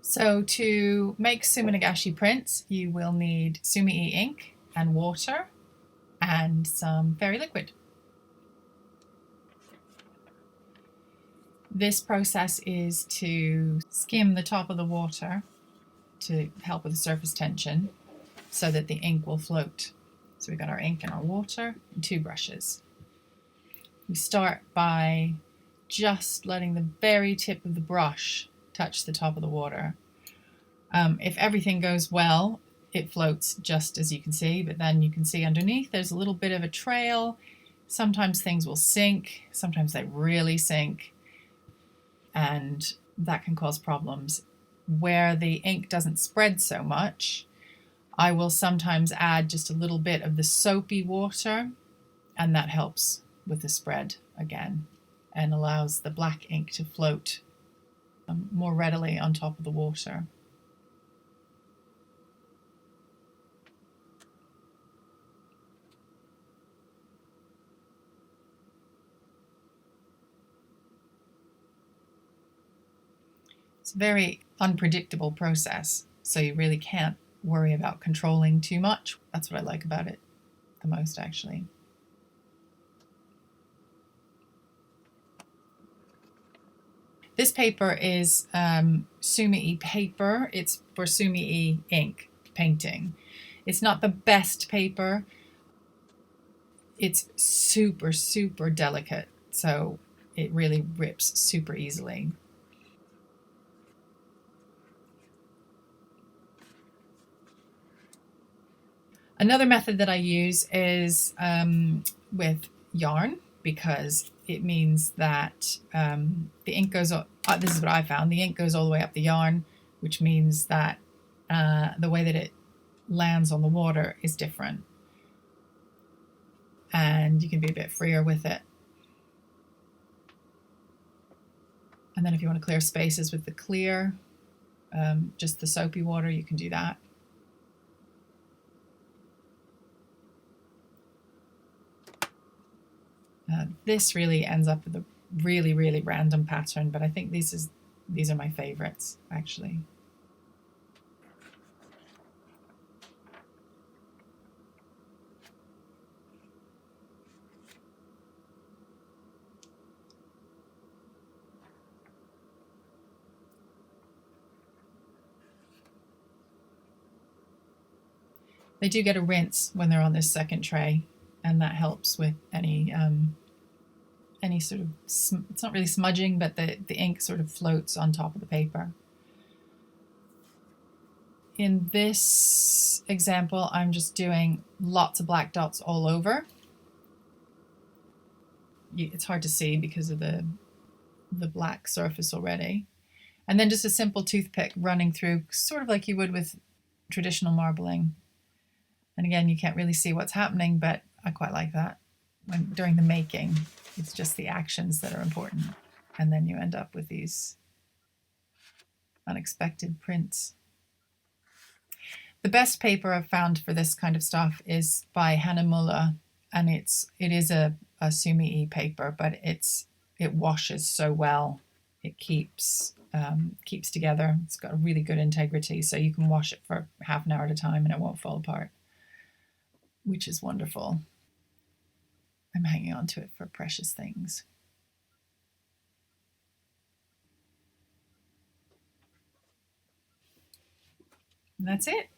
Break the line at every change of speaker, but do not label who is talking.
So to make Suminagashi prints, you will need sumi-e ink and water and some fairy liquid. This process is to skim the top of the water to help with the surface tension so that the ink will float. So we've got our ink and our water and 2 brushes. We start by just letting the very tip of the brush touch the top of the water. If everything goes well, it floats just as you can see, but then you can see underneath there's a little bit of a trail. Sometimes things will sink, sometimes they really sink, and that can cause problems. Where the ink doesn't spread so much, I will sometimes add just a little bit of the soapy water, and that helps with the spread again and allows the black ink to float more readily on top of the water. It's a very unpredictable process, so you really can't worry about controlling too much. That's what I like about it the most, actually. This paper is sumi-e paper. It's for sumi-e ink painting. It's not the best paper. It's super, super delicate, so it really rips super easily. Another method that I use is with yarn, because it means that the ink goes, this is what I found, the ink goes all the way up the yarn, which means that the way that it lands on the water is different. And you can be a bit freer with it. And then if you want to clear spaces with the clear, just the soapy water, you can do that. This really ends up with a really, really random pattern, but I think these are my favorites, actually. They do get a rinse when they're on this second tray, and that helps with any sort of, it's not really smudging, but the ink sort of floats on top of the paper. In this example, I'm just doing lots of black dots all over. It's hard to see because of the black surface already. And then just a simple toothpick running through, sort of like you would with traditional marbling. And again, you can't really see what's happening, but I quite like that. During the making, it's just the actions that are important. And then you end up with these unexpected prints. The best paper I've found for this kind of stuff is by Hanamulla, and it is a sumi-e paper, but it washes so well. It keeps together. It's got a really good integrity, so you can wash it for half an hour at a time and it won't fall apart, which is wonderful. I'm hanging on to it for precious things. And that's it.